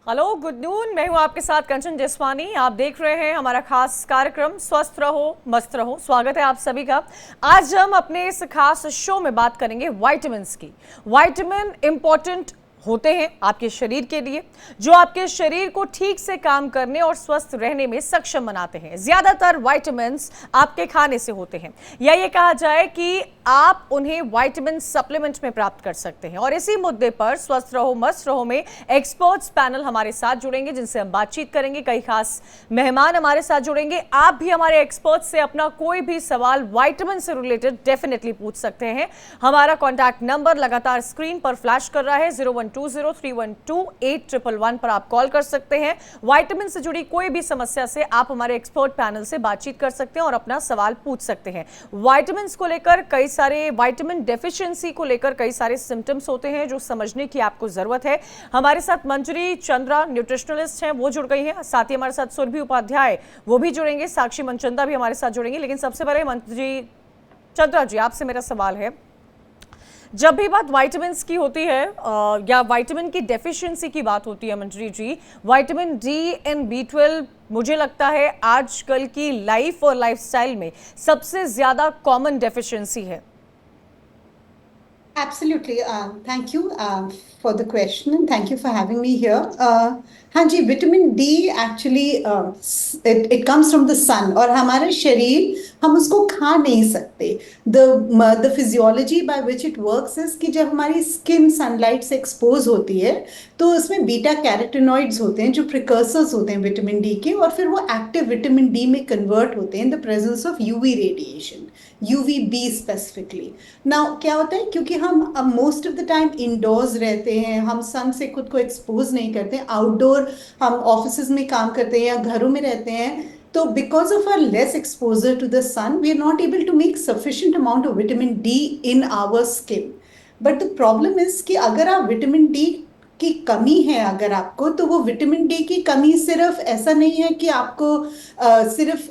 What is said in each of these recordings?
Hello good noon. मैं हूं आपके साथ कंचन जसवानी। आप देख रहे हैं हमारा खास कार्यक्रम स्वस्थ रहो मस्त रहो। स्वागत है आप सभी का। आज हम अपने इस खास शो में बात करेंगे विटामिन्स की। विटामिन इंपॉर्टेंट होते हैं आपके शरीर के लिए, जो आपके शरीर को ठीक से काम करने और स्वस्थ रहने में सक्षम बनाते हैं। ज्यादातर विटामिन्स आपके खाने से होते हैं, या ये कहा जाए कि आप उन्हें विटामिन सप्लीमेंट में प्राप्त कर सकते हैं। और इसी मुद्दे पर स्वस्थ रहो मस्त रहो में एक्सपर्ट्स पैनल हमारे साथ जुड़ेंगे, जिनसे हम बातचीत करेंगे। कई खास मेहमान हमारे साथ जुड़ेंगे। आप भी हमारे एक्सपर्ट्स से अपना कोई भी सवाल विटामिन से रिलेटेड डेफिनेटली पूछ सकते हैं। हमारा कॉन्टैक्ट नंबर लगातार स्क्रीन पर फ्लैश कर रहा है। 0120312811 पर आप कॉल कर सकते हैं। विटामिन से जुड़ी कोई भी समस्या से आप हमारे एक्सपर्ट पैनल से बातचीत कर सकते हैं और अपना सवाल पूछ सकते हैं। विटामिन को लेकर कई सारे, विटामिन डेफिशिएंसी को लेकर कई सारे सिम्टम्स होते हैं जो समझने की आपको जरूरत है। हमारे साथ मंजरी चंद्रा न्यूट्रिशनलिस्ट हैं, वो जुड़ गई हैं। साथ ही हमारे साथ सुरभि उपाध्याय वो भी जुड़ेंगे। साक्षी मनचंदा भी हमारे साथ जुड़ेंगे। लेकिन सबसे पहले मंजरी चंद्रा जी, आपसे मेरा सवाल है, जब भी बात विटामिन की होती है या विटामिन की डेफिशिएंसी की बात होती है मंजरी जी, विटामिन डी एंड B12 मुझे लगता है आजकल की लाइफ और लाइफस्टाइल में सबसे ज्यादा कॉमन डेफिशिएंसी है। Absolutely. Thank you for the question and thank you for having me here. हाँ जी, vitamin D actually it comes from the sun और हमारे शरीर हम उसको खा नहीं सकते। The physiology by which it works is कि जब हमारी स्किन सनलाइट से एक्सपोज होती है तो उसमें बीटा कैरोटीनॉइड्स होते हैं जो प्रिकर्सर्स होते हैं विटामिन डी के, और फिर वो एक्टिव विटामिन डी में कन्वर्ट होते हैं in the presence of UV radiation, UVB specifically. Now क्या होता है, क्योंकि हम अब most of the time indoors रहते हैं, हम सन से खुद को एक्सपोज नहीं करते, आउटडोर हम ऑफिस में काम करते हैं या घरों में रहते हैं, तो because of our less exposure to the sun we are not able to make sufficient amount of vitamin D in our skin. But the problem is कि अगर आप विटामिन डी की कमी है अगर आपको, तो वो विटामिन डी की कमी सिर्फ ऐसा नहीं है कि आपको सिर्फ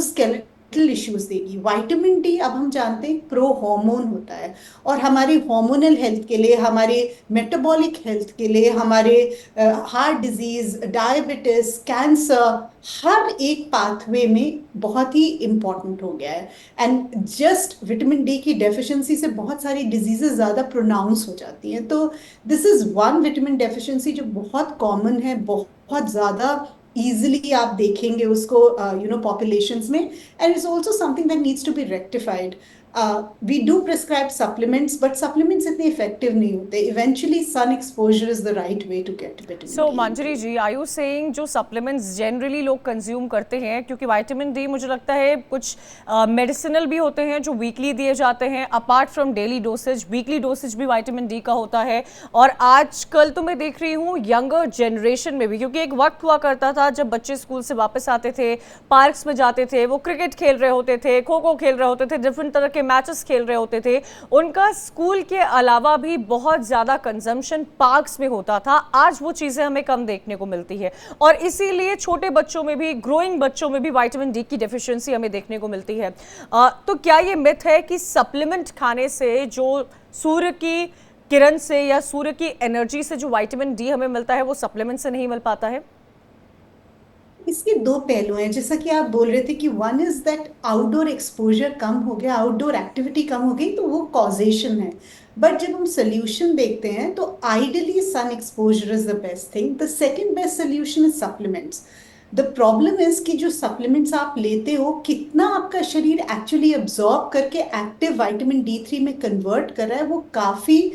स्केलेटल इश्यूज देगी। विटामिन डी अब हम जानते हैं प्रो हार्मोन होता है और हमारी हार्मोनल हेल्थ के लिए, हमारे मेटाबॉलिक हेल्थ के लिए, हमारे हार्ट डिजीज, डायबिटीज, कैंसर, हर एक पाथवे में बहुत ही इंपॉर्टेंट हो गया है। एंड जस्ट विटामिन डी की डेफिशिएंसी से बहुत सारी डिजीजेस ज़्यादा प्रोनाउंस हो जाती हैं। तो this is one vitamin deficiency जो बहुत कॉमन है, बहुत ज़्यादा easily आप देखेंगे उसको populations में, and it's also something that needs to be rectified. We do prescribe supplements, but supplements इतने effective नहीं होते. Eventually sun exposure is the right way to get vitamin So D. Manjari ji, are you saying जो supplements generally लोग consume करते हैं, क्योंकि vitamin D मुझे लगता है कुछ मेडिसिनल भी होते हैं जो वीकली दिए जाते हैं, apart from daily dosage, weekly dosage भी विटामिन डी का होता है। और आजकल तो मैं देख रही हूँ यंगर जनरेशन में भी, क्योंकि एक वक्त हुआ करता था जब बच्चे स्कूल से वापस आते थे, पार्क्स में जाते थे, वो क्रिकेट खेल रहे होते थे, खो खो खेल रहे होते थे, डिफरेंट तरह के मैचेस खेल रहे होते थे, उनका स्कूल के अलावा भी बहुत ज़्यादा कंजम्पशन पार्क्स में होता था। आज वो चीज़ें हमें कम देखने को मिलती है और इसीलिए छोटे बच्चों में भी, ग्रोइंग बच्चों में भी विटामिन डी की डेफिशिएंसी हमें देखने को मिलती है। तो क्या ये मिथ है कि सप्लीमेंट खाने से, जो सूर्य की किरण से या सूर्य की एनर्जी से जो विटामिन डी हमें मिलता है, वो सप्लीमेंट से नहीं मिल पाता है? इसके दो पहलू हैं, जैसा कि आप बोल रहे थे कि one is that outdoor exposure कम हो गया, आउटडोर एक्टिविटी कम हो गई, तो वो कॉजेशन है। बट जब हम सोल्यूशन देखते हैं तो ideally sun exposure is the best thing. The second best solution is supplements. The problem is कि जो सप्लीमेंट्स आप लेते हो, कितना आपका शरीर एक्चुअली अब्जॉर्ब करके एक्टिव विटामिन D3 में कन्वर्ट कर रहा है, वो काफ़ी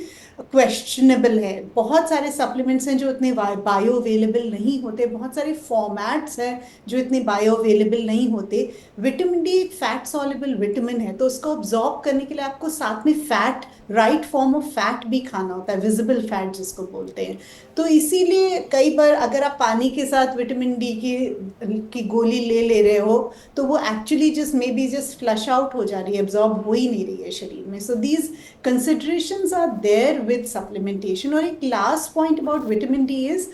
क्वेश्चनेबल है। बहुत सारे सप्लीमेंट्स हैं जो इतने बायो अवेलेबल नहीं होते, बहुत सारे फॉर्मेट्स हैं जो इतने बायो अवेलेबल नहीं होते। विटामिन डी एक फैट सॉल्युबल विटामिन है, तो उसको अब्जॉर्ब करने के लिए आपको साथ में fat, right form of fat भी खाना होता है, विजिबल फैट जिसको बोलते हैं। तो इसीलिए कई बार अगर आप पानी के साथ विटामिन डी की गोली ले रहे हो, तो वो actually just may be just flush out हो जा रही है, एब्जॉर्ब हो ही नहीं रही है शरीर में। So these considerations are there with supplementation. और एक last point about vitamin D is,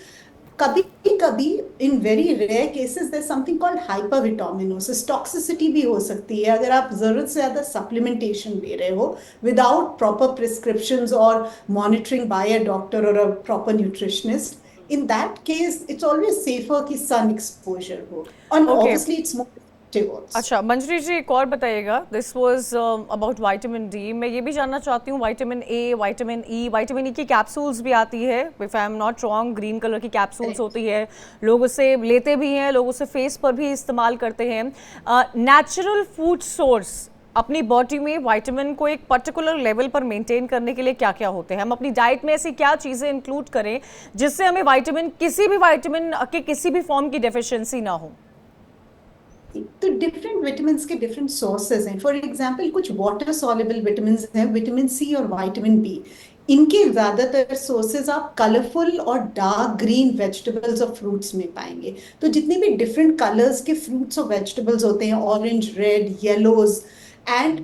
कभी कभी in very rare cases there something called hypervitaminosis, toxicity भी हो सकती है अगर आप जरूरत से ज्यादा सप्लीमेंटेशन ले रहे हो विदाउट प्रॉपर प्रिस्क्रिप्शंस और मॉनिटरिंग बाय अ डॉक्टर और a proper nutritionist. in that case it's always safer कि sun exposure हो, and okay, obviously it's more effective also. अच्छा मंजरी जी एक और बताइएगा, this was about vitamin D. मैं ये भी जानना चाहती हूँ विटामिन ए, विटामिन ई की कैप्सूल्स भी आती है, if I am not wrong, green colour की कैप्सूल्स Correct. होती है, लोग उसे लेते भी हैं, लोग उसे फेस पर भी इस्तेमाल करते हैं। नेचुरल फूड सोर्स अपनी बॉडी में विटामिन को एक पर्टिकुलर लेवल पर मेंटेन करने के लिए क्या क्या होते हैं, हम अपनी डाइट में ऐसी क्या चीज़ें इंक्लूड करें जिससे हमें विटामिन, किसी भी विटामिन के किसी भी फॉर्म की डेफिशिएंसी ना हो? तो डिफरेंट विटामिन के डिफरेंट सोर्सेज हैं। फॉर एग्जांपल कुछ वाटर सॉल्युबल विटामिन हैं, विटामिन सी और विटामिन बी। इनके ज्यादातर सोर्सेज आप कलरफुल और डार्क ग्रीन वेजिटेबल्स और फ्रूट्स में पाएंगे। तो जितने भी डिफरेंट कलर्स के फ्रूट्स और वेजिटेबल्स होते हैं, ऑरेंज, रेड, येलोज, एंड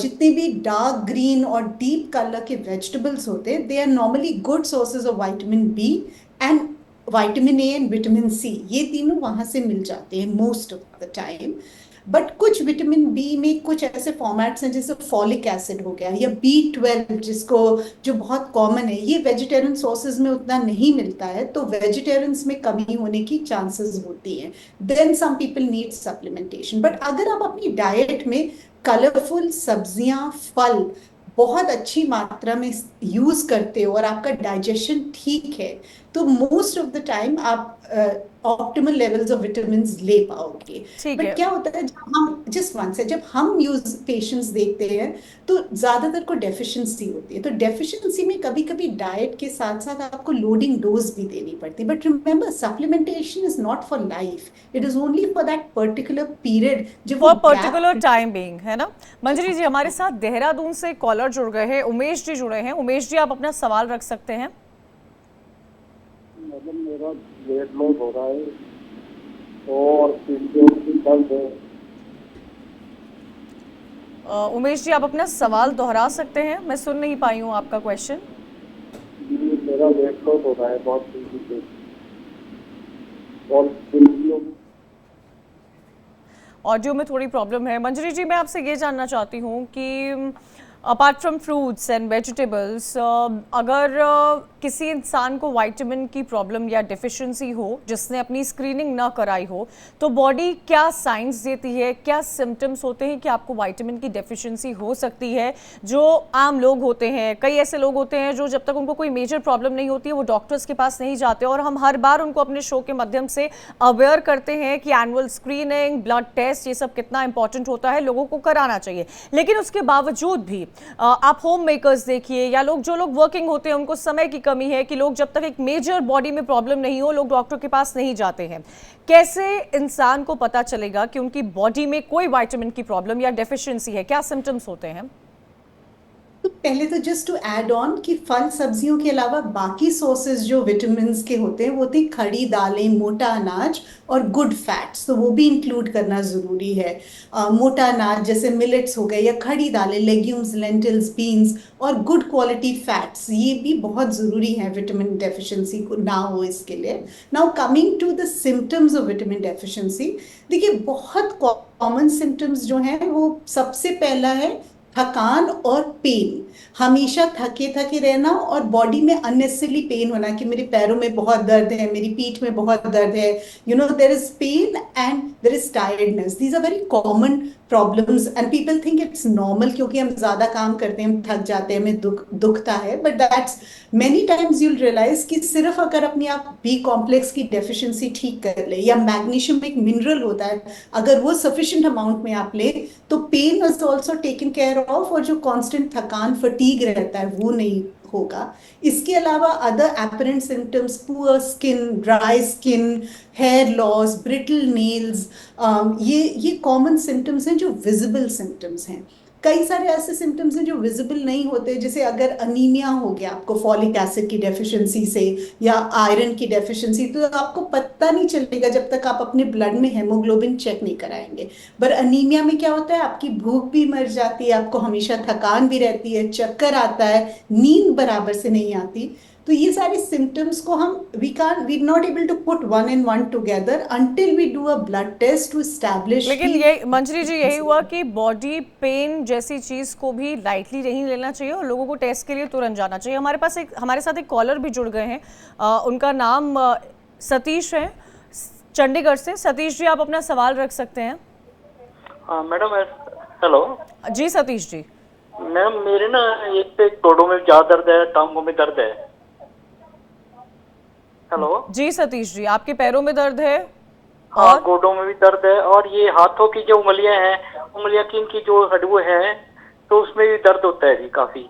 जितने भी डार्क ग्रीन और डीप कलर के वेजिटेबल्स होते हैं, they are normally good sources of vitamin B and vitamin A and vitamin C. ये तीनों वहां से मिल जाते हैं most of the time. But कुछ विटामिन बी में कुछ ऐसे फॉर्मेट्स हैं, जैसे फॉलिक एसिड हो गया या B12, जिसको जो बहुत कॉमन है, ये वेजिटेरियन सोर्सेज में उतना नहीं मिलता है, तो वेजिटेरियंस में कमी होने की चांसेस होती हैं। Then some people need supplementation. But अगर आप अपनी डाइट में कलरफुल सब्जियां, फल बहुत अच्छी मात्रा में यूज करते हो और आपका डाइजेशन ठीक है, तो मोस्ट ऑफ द टाइम आप ऑप्टिमल लेवल्स ऑफ विटामिन ले पाओगे। ठीक बट है। क्या होता है, जब हम जस्ट वन से जब हम यूज पेशेंट्स देखते हैं, तो ज्यादातर को डेफिशिएंसी होती है। तो डेफिशिएंसी में कभी कभी डाइट के साथ साथ आपको लोडिंग डोज भी देनी पड़ती है। But remember, supplementation is not for life, it is only for that particular period, जब वो for particular gap. Time being, है ना? मंजरी जी हमारे साथ देहरादून से कॉलर जुड़ गए हैं, उमेश जी जुड़े हैं। उमेश जी आप अपना सवाल रख सकते हैं। मतलब मेरा वेट लॉस हो रहा है और पीरियड की दर्द है। उमेश जी आप अपना सवाल दोहरा सकते हैं, मैं सुन नहीं पाई हूँ आपका क्वेश्चन। मेरा वेट लॉस हो रहा है बहुत तेजी से और पीरियड ऑडियो में थोड़ी प्रॉब्लम है। मंजरी जी मैं आपसे ये जानना चाहती हूँ कि apart from fruits and vegetables, अगर किसी इंसान को विटामिन की प्रॉब्लम या डिफिशिएंसी हो, जिसने अपनी स्क्रीनिंग ना कराई हो, तो बॉडी क्या साइंस देती है, क्या सिम्टम्स होते हैं कि आपको विटामिन की डेफिशिएंसी हो सकती है? जो आम लोग होते हैं, कई ऐसे लोग होते हैं जो जब तक उनको कोई मेजर प्रॉब्लम नहीं होती है वो डॉक्टर्स के पास नहीं जाते, और हम हर बार उनको अपने शो के माध्यम से अवेयर करते हैं कि एनुअल स्क्रीनिंग, ब्लड टेस्ट, ये सब कितना इंपॉर्टेंट होता है, लोगों को कराना चाहिए। लेकिन उसके बावजूद भी आप होम मेकर्स देखिए, या जो लोग वर्किंग होते हैं, उनको समय की कमी है कि लोग जब तक एक मेजर बॉडी में प्रॉब्लम नहीं हो, लोग डॉक्टर के पास नहीं जाते हैं। कैसे इंसान को पता चलेगा कि उनकी बॉडी में कोई विटामिन की प्रॉब्लम या डेफिशिएंसी है? क्या सिम्टम्स होते हैं? तो पहले तो जस्ट टू ऐड ऑन कि फल सब्जियों के अलावा बाकी सोर्सेज जो विटामिन के होते हैं, वो होती खड़ी दालें, मोटा अनाज और गुड फैट्स, तो वो भी इंक्लूड करना जरूरी है। मोटा अनाज जैसे मिलेट्स हो गए, या खड़ी दालें, लेग्यूम्स, लेंटिल्स, बीन्स, और गुड क्वालिटी फैट्स, ये भी बहुत जरूरी है विटामिन डेफिशिएंसी को ना हो इसके लिए। Now coming to the symptoms of vitamin deficiency, देखिए बहुत कॉमन सिम्टम्स जो हैं, वो सबसे पहला है थकान और पेन। हमेशा थके थके रहना और बॉडी में अननेसेसरी पेन होना, कि मेरे पैरों में बहुत दर्द है, मेरी पीठ में बहुत दर्द है, there is pain and there is tiredness. These are very common problems and people think it's normal, क्योंकि हम ज्यादा काम करते हैं, हम थक जाते हैं, हमें दुखता है। But that's many times you'll realise कि सिर्फ अगर अपनी आप बी कॉम्प्लेक्स की डेफिशिएंसी ठीक कर ले, या मैग्नीशियम एक मिनरल होता है, अगर वो सफिशिएंट अमाउंट में आप ले, तो pain is also taken care of, और जो कांस्टेंट थकान, फटीग रहता है, वो नहीं होगा। इसके अलावा other apparent symptoms, poor skin, dry skin, hair loss, brittle nails, ये कॉमन सिम्टम्स हैं जो विजिबल सिम्टम्स हैं। कई सारे ऐसे सिम्टम्स हैं जो विजिबल नहीं होते, जैसे अगर अनीमिया हो गया आपको फॉलिक एसिड की डेफिशिएंसी से, या आयरन की डेफिशिएंसी, तो आपको पता नहीं चलेगा जब तक आप अपने ब्लड में हेमोग्लोबिन चेक नहीं कराएंगे। पर अनीमिया में क्या होता है, आपकी भूख भी मर जाती है, आपको हमेशा थकान भी रहती है, चक्कर आता है, नींद बराबर से नहीं आती। तो ये सारे सिम्टम्स को हम we not able to put one and one together until we do a blood test to establish. लेकिन ये मंजरी जी यही हुआ कि बॉडी पेन जैसी चीज़ को भी लाइटली नहीं लेना चाहिए और लोगों को टेस्ट के लिए तुरंत जाना चाहिए। हमारे साथ एक कॉलर भी जुड़ गए हैं, उनका नाम सतीश है चंडीगढ़ से। सतीश जी, आप अपना सवाल रख सकते हैं। मैडम, हेलो जी सतीश जी। मैम, मेरे ना एक पे गोडों में ज्यादा दर्द है, टांगों में दर्द है। हेलो जी सतीश जी, आपके पैरों में दर्द है हाँ, और गोडों में भी दर्द है, और ये हाथों की जो उंगलियां हैं, उंगलियां की जो हड्डियां हैं, तो उसमें भी दर्द होता है जी काफी।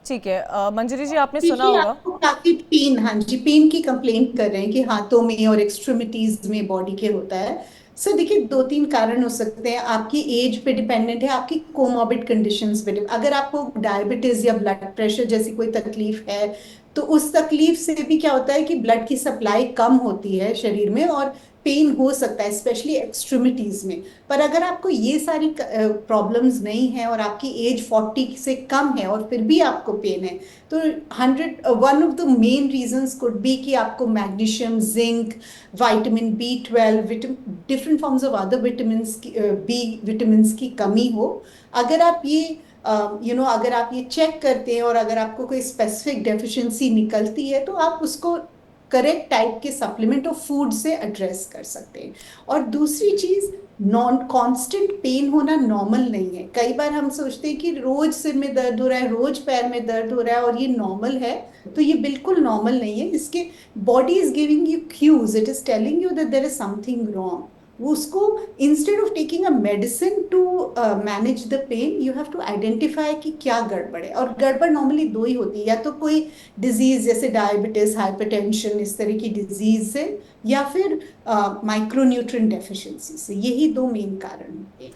ठीक है, मंजरी जी आपने सुना देखिए, होगा। आपको काफी पेन, हाँ जी, पेन की कंप्लेंट कर रहे हैं कि हाथों में और एक्सट्रीमिटीज में बॉडी के होता है। सर देखिए, दो तीन कारण हो सकते हैं। आपकी एज पे डिपेंडेंट है, आपकी कोमॉर्बिड कंडीशंस पे। अगर आपको डायबिटीज या ब्लड प्रेशर जैसी कोई तकलीफ है, तो उस तकलीफ से भी क्या होता है कि ब्लड की सप्लाई कम होती है शरीर में और पेन हो सकता है, स्पेशली एक्सट्रीमिटीज में। पर अगर आपको ये सारी प्रॉब्लम्स नहीं है और आपकी एज 40 से कम है और फिर भी आपको पेन है, तो 100 one of the main reasons could be कि आपको magnesium, zinc, vitamin B12, different forms of other vitamin B vitamin की कमी हो। अगर आप ये अगर आप ये चेक करते हैं और अगर आपको कोई स्पेसिफिक डेफिशिएंसी निकलती है, तो आप उसको करेक्ट टाइप के सप्लीमेंट और फूड से एड्रेस कर सकते हैं। और दूसरी चीज, नॉन कांस्टेंट पेन होना नॉर्मल नहीं है। कई बार हम सोचते हैं कि रोज सिर में दर्द हो रहा है, रोज पैर में दर्द हो रहा है और ये नॉर्मल है, तो ये बिल्कुल नॉर्मल नहीं है। इसके body is giving you cues, it is telling you that there is something wrong. वो उसको, instead of taking a medicine to manage the pain, you have to identify कि क्या गड़बड़ है। और गड़बड़ नॉर्मली दो ही होती है, या तो कोई डिजीज जैसे डायबिटीज, हाइपरटेंशन, इस तरह की डिजीज से, या फिर माइक्रोन्यूट्रिएंट डेफिशिएंसी से। यही दो मेन कारण होते हैं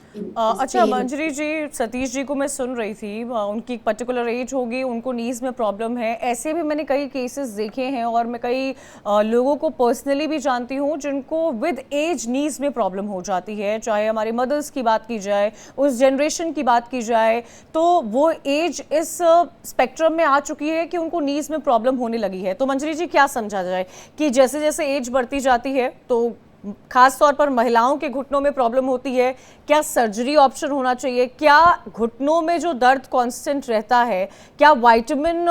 अच्छा मंजरी जी, सतीश जी को मैं सुन रही थी, उनकी एक पर्टिकुलर एज होगी, उनको नीज में प्रॉब्लम है। ऐसे भी मैंने कई केसेस देखे हैं और मैं कई लोगों को पर्सनली भी जानती हूँ जिनको विद एज नीज में प्रॉब्लम हो जाती है। चाहे हमारे मदर्स की बात की जाए, उस जनरेशन की बात की जाए, तो वो एज इस स्पेक्ट्रम में आ चुकी है कि उनको नीज में प्रॉब्लम होने लगी है। तो मंजरी जी, क्या समझा जाए कि जैसे जैसे एज बढ़ती जाती है तो खास तौर पर महिलाओं के घुटनों में प्रॉब्लम होती है, क्या सर्जरी ऑप्शन होना चाहिए? क्या घुटनों में जो दर्द कांस्टेंट रहता है, क्या विटामिन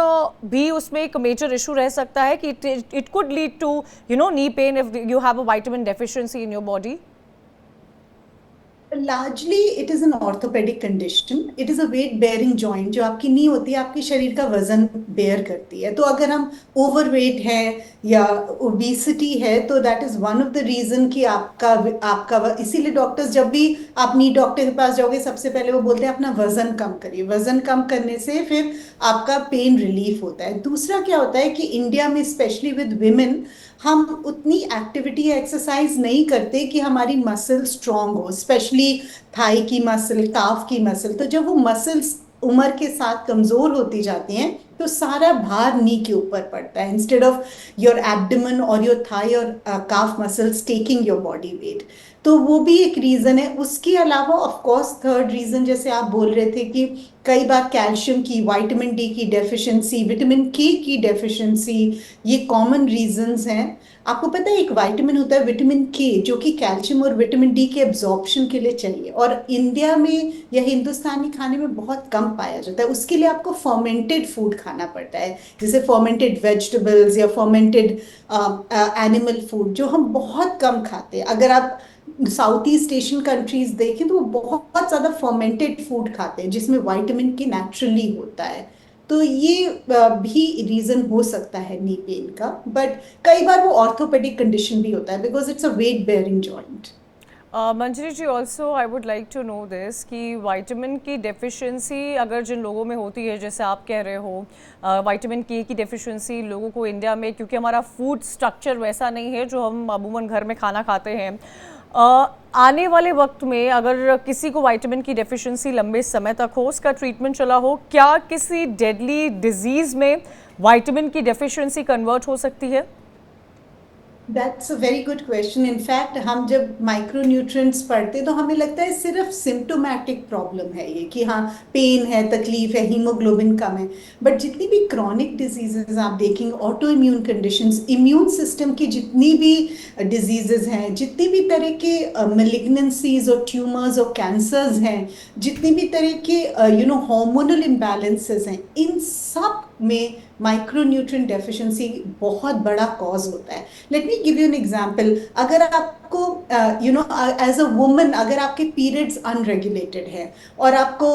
भी उसमें एक मेजर इशू रह सकता है कि it could lead to knee pain if you have a vitamin deficiency in your body? Largely it is an orthopaedic condition. It is a weight bearing joint. जो आपकी नी होती है, आपके शरीर का वजन बेयर करती है। तो अगर हम ओवरवेट है या ओबेसिटी है, तो that is one of the reason कि आपका इसीलिए डॉक्टर्स, जब भी आप नी डॉक्टर के पास जाओगे, सबसे पहले वो बोलते हैं अपना वजन कम करिए। वजन कम करने से फिर आपका पेन रिलीफ होता है। दूसरा क्या होता है कि इंडिया में स्पेशली विद विमेन, हम उतनी एक्टिविटी या एक्सरसाइज नहीं करते कि हमारी मसल स्ट्रांग हो, स्पेशली थाई की मसल, काफ की मसल। तो जब वो मसल्स उम्र के साथ कमजोर होती जाती हैं, तो सारा भार नी के ऊपर पड़ता है, इंस्टेड ऑफ योर एब्डोमेन और योर थाई और काफ muscles taking your body weight. तो वो भी एक रीजन है। उसके अलावा ऑफ कोर्स थर्ड रीजन, जैसे आप बोल रहे थे कि कई बार कैल्शियम की, विटामिन डी की डेफिशिएंसी, विटामिन के की डेफिशिएंसी, ये कॉमन रीजंस हैं। आपको पता है एक विटामिन होता है विटामिन के, जो कि कैल्शियम और विटामिन डी के एब्जॉर्प्शन के लिए चाहिए, और इंडिया में या हिंदुस्तानी खाने में बहुत कम पाया जाता है। उसके लिए आपको फर्मेंटेड फूड खाना पड़ता है, जैसे फर्मेंटेड वेजिटेबल्स या फर्मेंटेड एनिमल फूड, जो हम बहुत कम खाते हैं। अगर आप साउथ ईस्ट एशियन कंट्रीज देखें, तो वो बहुत ज्यादा फर्मेंटेड फूड खाते हैं जिसमें विटामिन के नेचुरली होता है। तो ये भी रीजन हो सकता है नी पेन का। बट कई बार वो ऑर्थोपेडिक कंडीशन भी होता है, because it's a weight bearing joint. Manjari ji, also I would like to know this कि विटामिन की डेफिशिएंसी अगर जिन लोगों में होती है, जैसे आप कह रहे हो, विटामिन के की डेफिशिएंसी लोगों को इंडिया में, क्योंकि हमारा फूड स्ट्रक्चर वैसा नहीं है जो हम अमूमन घर में खाना खाते हैं, आने वाले वक्त में अगर किसी को विटामिन की डेफिशिएंसी लंबे समय तक हो, उसका ट्रीटमेंट चला हो, क्या किसी डेडली डिजीज़ में विटामिन की डेफिशिएंसी कन्वर्ट हो सकती है? That's a very good question. In fact हम जब माइक्रोन्यूट्रिएंट्स पढ़ते तो हमें लगता है सिर्फ सिम्टोमेटिक प्रॉब्लम है ये, कि हाँ पेन है, तकलीफ है, हीमोग्लोबिन कम है। बट जितनी भी क्रॉनिक डिजीजेज आप देखेंगे, auto immune conditions, immune system की जितनी भी डिजीजेज हैं, जितनी भी तरह के मेलिग्नेंसीज और ट्यूमर्स और कैंसर्स हैं, जितनी भी तरह के हार्मोनल इम्बैलेंसेस हैं, इन सब में माइक्रोन्यूट्रिएंट डेफिशिएंसी बहुत बड़ा कॉज होता है। Let me give you an example. अगर आपको एज अ वुमन, अगर आपके पीरियड्स अनरेगुलेटेड है और आपको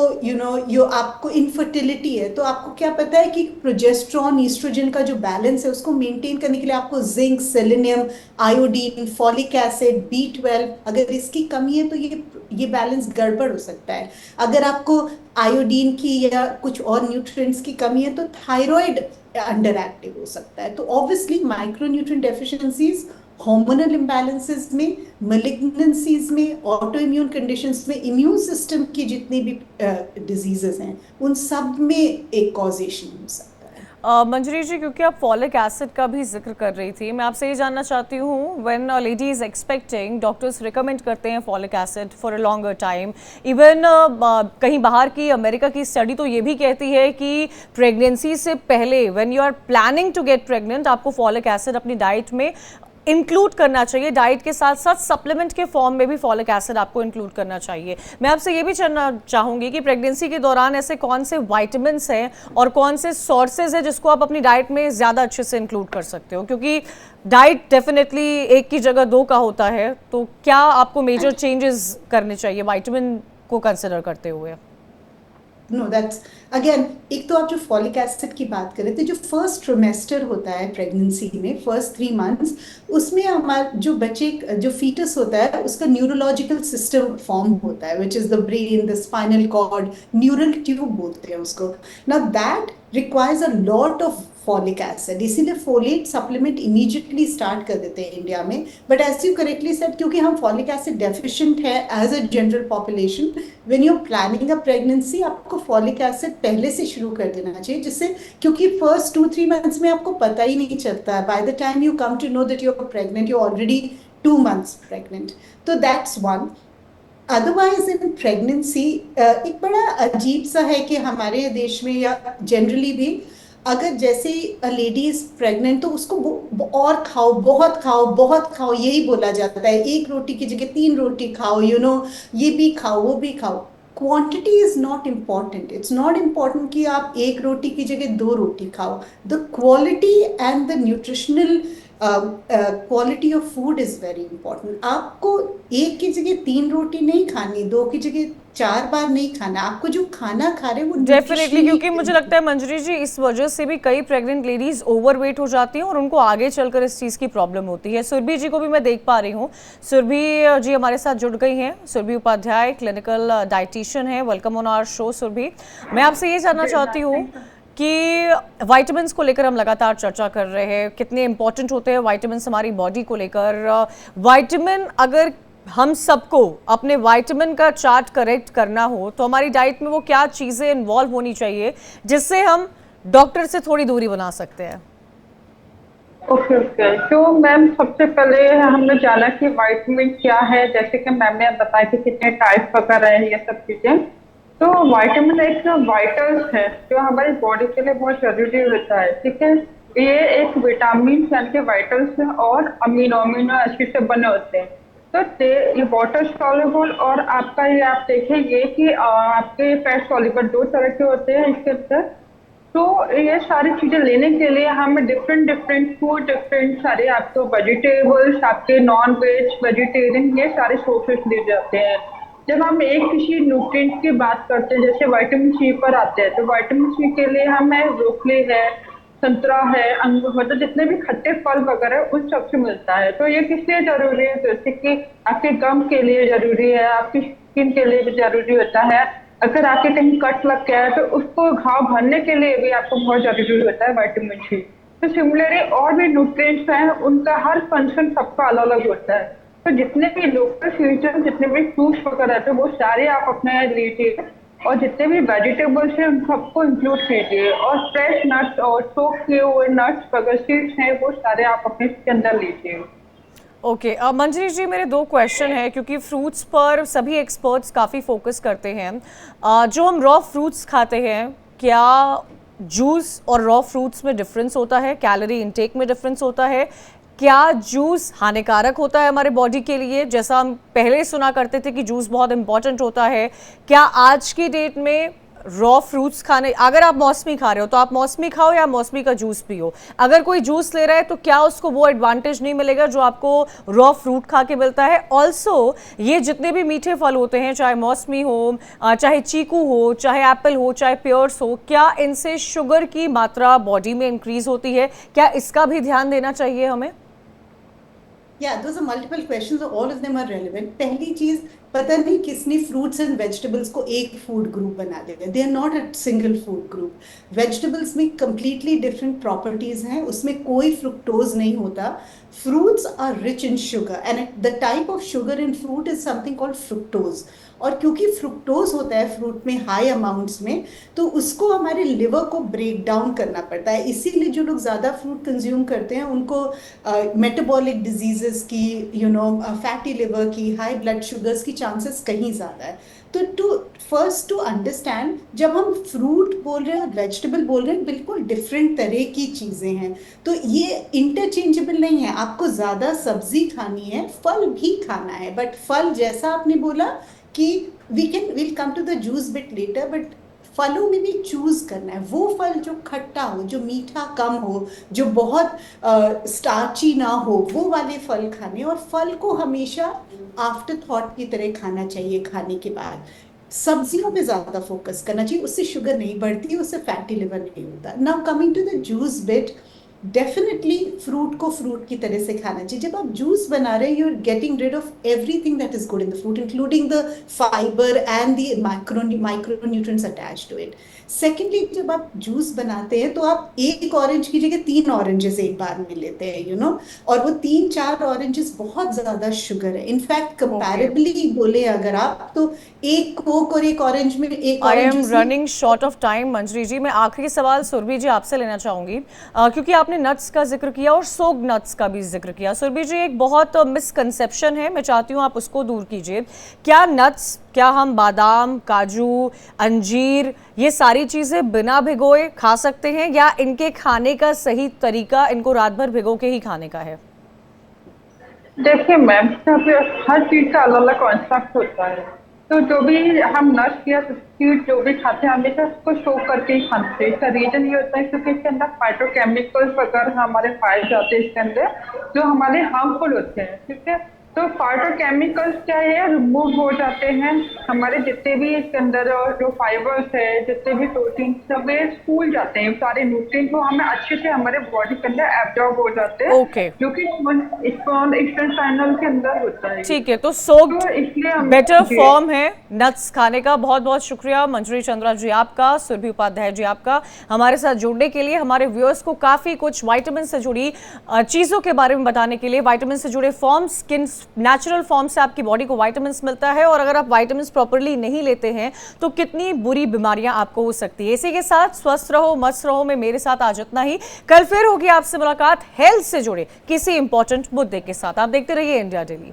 आपको इनफर्टिलिटी है, तो आपको क्या पता है कि प्रोजेस्ट्रॉन ईस्ट्रोजन का जो बैलेंस है उसको मेंटेन करने के लिए आपको zinc, selenium, iodine, folic acid, B12, अगर इसकी कमी है तो ये बैलेंस गड़बड़ हो सकता है। अगर आपको आयोडीन की या कुछ और न्यूट्रिएंट्स की कमी है तो थायराइड अंडर एक्टिव हो सकता है। तो obviously micronutrient deficiencies hormonal imbalances में, मेलिग्नेंसीज में, ऑटो इम्यून कंडीशंस में, इम्यून सिस्टम की जितनी भी डिजीजेस हैं, उन सब में एक कॉजेशन हो सकता है। मंजरी जी, क्योंकि आप फॉलिक एसिड का भी जिक्र कर रही थी, मैं आपसे ये जानना चाहती हूँ, when a lady is expecting, doctors recommend करते हैं folic acid for a longer time. Even कहीं बाहर की, अमेरिका की स्टडी तो ये भी कहती है कि प्रेगनेंसी से पहले, when you are planning to get pregnant, आपको फॉलिक एसिड अपनी डाइट में इंक्लूड करना चाहिए। डाइट के साथ साथ सप्लीमेंट के फॉर्म में भी फॉलिक एसिड आपको इंक्लूड करना चाहिए। मैं आपसे ये भी जानना चाहूंगी कि प्रेगनेंसी के दौरान ऐसे कौन से विटामिन्स हैं और कौन से सोर्सेज हैं जिसको आप अपनी डाइट में ज़्यादा अच्छे से इंक्लूड कर सकते हो, क्योंकि डाइट डेफिनेटली एक की जगह दो का होता है। तो क्या आपको मेजर चेंजेस करने चाहिए विटामिन को कंसिडर करते हुए? नो दैट्स अगेन, एक तो आप जो फॉलिक एसिड की बात कर रहे थे, जो फर्स्ट ट्रिमेस्टर होता है प्रेगनेंसी में, फर्स्ट 3 मंथ्स, उसमें हमारा जो बच्चे, जो फीटस होता है, उसका न्यूरोलॉजिकल सिस्टम फॉर्म होता है, which is the brain, the spinal cord, neural tube बोलते हैं उसको। Now that requires a lot of folic acid, इसीलिए फोलेट सप्लीमेंट इमीडिएटली स्टार्ट कर देते हैं इंडिया में। But as you correctly said, क्योंकि हम फॉलिक एसिड डेफिशिएंट है as a general population, when you are planning a pregnancy, आपको folic acid पहले से शुरू कर देना चाहिए, जिससे, क्योंकि फर्स्ट 2-3 मंथ्स में आपको पता ही नहीं चलता है। By the time you come to know that you are pregnant, you already 2 months pregnant. तो that's one. Otherwise in pregnancy एक बड़ा अजीब सा है कि हमारे देश में या जनरली भी, अगर जैसे लेडी इज प्रेग्नेंट तो उसको और खाओ, बहुत खाओ, बहुत खाओ, यही बोला जाता है। एक रोटी की जगह 3 रोटी खाओ, ये भी खाओ, वो भी खाओ। Quantity is not important, it's not important कि आप एक रोटी की जगह 2 रोटी खाओ। The quality and the nutritional quality of food is very important. आपको एक की जगह 3 रोटी नहीं खानी, 2 की जगह 4 बार नहीं खाना, आपको जो खाना खा रहे हैं वो डेफिनेटली, न्यूट्रिशनली। क्योंकि मुझे लगता है मंजरी जी, इस वजह से भी कई प्रेग्नेंट लेडीज ओवरवेट हो जाती हैं और उनको आगे चलकर इस चीज़ की प्रॉब्लम होती है। सुरभि जी को भी मैं देख पा रही हूँ। सुरभि जी हमारे साथ जुड़ गई हैं। सुरभि उपाध्याय, क्लिनिकल डाइटिशियन है। Welcome on our show Surabhi. मैं आपसे ये जानना चाहती हूँ कि विटामिन्स को लेकर हम लगातार चर्चा कर रहे हैं, कितने इंपॉर्टेंट होते हैं विटामिन्स हमारी बॉडी को लेकर। विटामिन, अगर हम सबको अपने विटामिन का चार्ट करेक्ट करना हो तो हमारी डाइट में वो क्या चीज़ें इन्वॉल्व होनी चाहिए जिससे हम डॉक्टर से थोड़ी दूरी बना सकते हैं? ओके ओके, तो मैम सबसे पहले हमने जाना कि विटामिन क्या है, जैसे कि मैम ने बताया कि कितने टाइप वगैरह है, ये सब चीजें। तो विटामिन एक वाइटल्स है जो हमारी बॉडी के लिए बहुत जरूरी होता है, ठीक है। ये एक विटामिन यानी कि वाइटल्स है और अमीनो एसिड से बने होते हैं। तो ये वाटर सॉल्युबल और आपका ये आप देखेंगे कि आपके फैट सॉल्युबल 2 तरह के होते हैं इसके अंदर। तो ये सारी चीजें लेने के लिए हमें डिफरेंट डिफरेंट फूड, डिफरेंट सारे आपको वेजिटेबल्स, आपके नॉन वेज, वेजिटेरियन, ये सारे सोर्सेस लिए जाते हैं। जब हम एक किसी न्यूट्रिएंट की बात करते हैं, जैसे विटामिन सी पर आते हैं, तो विटामिन सी के लिए हमें ब्रोकली है, संतरा है, अंगूर, मतलब जितने भी खट्टे फल वगैरह उन सबसे मिलता है। तो ये किस लिए जरूरी है? जैसे कि आपके गम के लिए जरूरी है, आपकी स्किन के लिए भी जरूरी होता है। अगर आपके कहीं कट लग गया है तो उसको घाव भरने के लिए भी आपको बहुत जरूरी होता है विटामिन सी। तो सिमिलरली और भी न्यूट्रिएंट्स हैं, उनका हर फंक्शन सबका अलग अलग होता है। तो जितने भी लोकल सीजन, जितने भी फ्रूट्स वगैरह थे वो सारे आप अपने लीजिए, और जितने भी वेजिटेबल्स हैं उन सबको इंक्लूड कीजिए, और फ्रेश नट्स और सोक किए हुए नट्स वगैरह सीड्स हैं वो सारे आप अपने इसके अंदर लीजिए। ओके मंजरी जी, मेरे दो क्वेश्चन है क्योंकि फ्रूट्स पर सभी एक्सपर्ट्स काफ़ी फोकस करते हैं। जो हम रॉ फ्रूट्स खाते हैं, क्या जूस और रॉ फ्रूट्स में डिफरेंस होता है? कैलोरी इनटेक में डिफरेंस होता है? क्या जूस हानिकारक होता है हमारे बॉडी के लिए? जैसा हम पहले सुना करते थे कि जूस बहुत इंपॉर्टेंट होता है, क्या आज की डेट में रॉ फ्रूट्स खाने, अगर आप मौसमी खा रहे हो तो आप मौसमी खाओ या मौसमी का जूस पियो, अगर कोई जूस ले रहा है तो क्या उसको वो एडवांटेज नहीं मिलेगा जो आपको रॉ फ्रूट खा के मिलता है? ऑल्सो ये जितने भी मीठे फल होते हैं, चाहे मौसमी हो, चाहे चीकू हो, चाहे एप्पल हो, चाहे पेयर्स हो, क्या इनसे शुगर की मात्रा बॉडी में इंक्रीज होती है? क्या इसका भी ध्यान देना चाहिए हमें? Yeah, those are multiple questions, all of them are relevant. पहली चीज, पता नहीं किसने फ्रूट्स एंड वेजिटेबल्स को एक फूड ग्रुप बना दिया। They are not a single food group. Vegetables में कंप्लीटली डिफरेंट प्रॉपर्टीज हैं, उसमें कोई फ्रुक्टोज नहीं होता। Fruits are rich in sugar and the type of sugar in fruit is something called fructose. और क्योंकि फ्रुक्टोज होता है फ्रूट में हाई अमाउंट्स में, तो उसको हमारे लिवर को ब्रेक डाउन करना पड़ता है। इसीलिए जो लोग ज़्यादा फ्रूट कंज्यूम करते हैं उनको मेटाबॉलिक डिजीजेस की, फैटी लिवर की, हाई ब्लड शुगर्स की चांसेस कहीं ज़्यादा है। तो टू अंडरस्टैंड, जब हम फ्रूट बोल रहे हैं, वेजिटेबल बोल रहे हैं, बिल्कुल डिफरेंट तरह की चीज़ें हैं। तो ये इंटरचेंजेबल नहीं है। आपको ज़्यादा सब्जी खानी है, फल भी खाना है, बट फल जैसा आपने बोला कि we'll come to the juice bit later, but फलों में भी चूज करना है वो फल जो खट्टा हो, जो मीठा कम हो, जो बहुत स्टार्ची ना हो, वो वाले फल खाने। और फल को हमेशा आफ्टर थॉट की तरह खाना चाहिए। खाने के बाद सब्जियों पे ज़्यादा फोकस करना चाहिए, उससे शुगर नहीं बढ़ती, उससे फैटी लिवर नहीं होता। Now coming to the juice bit, definitely fruit को फ्रूट की तरह से खाना चाहिए। जब आप जूस बना रहे हैं, you are getting rid of everything that is good in the fruit, including the fibre and the micronutrients attached to it. Secondly, जब आप जूस बनाते हैं तो आप एक ऑरेंज की जगह 3 ऑरेंजेस एक बार में लेते हैं, और वो 3-4 ऑरेंजेस बहुत ज्यादा शुगर है। इनफैक्ट कंपैरेबली बोले अगर आप, तो एक कोक और एक ऑरेंज में एक आई orange. Am running short of time Manjari ji. मैं आखिरी सवाल सुरभि जी आपसे लेना चाहूंगी, क्योंकि आपने नट्स का जिक्र किया और सोग नट्स का भी जिक्र किया। सुरभि जी, एक बहुत मिसकंसेप्शन है, मैं चाहती हूँ आप उसको दूर कीजिए। क्या नट्स, क्या हम बादाम, काजू, अंजीर, ये सारी चीज़ें बिना भिगोए खा सकते हैं, या इनके खाने का सही तरीका इनको रात भर भिगो के ही खाने का है? देखिए मैम, हर चीज का अलग अलग कॉन्सेप्ट होता है। तो जो भी हम नट्स या सीड जो भी खाते हैं, हमेशा उसको सोक करके ही खाना चाहिए। इसका रीजन ये होता है क्योंकि इसके अंदर फाइटोकेमिकल्स वगैरह हमारे पाए जाते हैं इसके अंदर, जो हमारे हार्मफुल होते हैं। ठीक है, तो फाइटोकेमिकल्स क्या है, रिमूव हो जाते हैं। हमारे जितने भी इसके अंदर जो फाइबर्स है, जितने भी प्रोटीन सब फूल जाते हैं, सारे न्यूट्रिएंट्स वो हमें अच्छे से हमारे बॉडी के अंदर एब्जॉर्ब हो जाते हैं। ओके, जो कि इंटेस्टाइनल के अंदर होता है। ठीक है, तो सोक्ड इसलिए बेटर फॉर्म है नट्स खाने का। बहुत बहुत शुक्रिया मंजरी चंद्रा जी आपका, सुरभि उपाध्याय जी आपका, हमारे साथ जुड़ने के लिए, हमारे व्यूअर्स को काफ़ी कुछ विटामिन से जुड़ी चीज़ों के बारे में बताने के लिए। विटामिन से जुड़े फॉर्म्स, स्किन नेचुरल फॉर्म से आपकी बॉडी को विटामिन्स मिलता है, और अगर आप विटामिन्स प्रॉपर्ली नहीं लेते हैं तो कितनी बुरी बीमारियां आपको हो सकती है। इसी के साथ स्वस्थ रहो, मस्त रहो में मेरे साथ आज इतना ही। कल फिर होगी आपसे मुलाकात हेल्थ से जुड़े किसी इंपॉर्टेंट मुद्दे के साथ। आप देखते रहिए इंडिया डेली।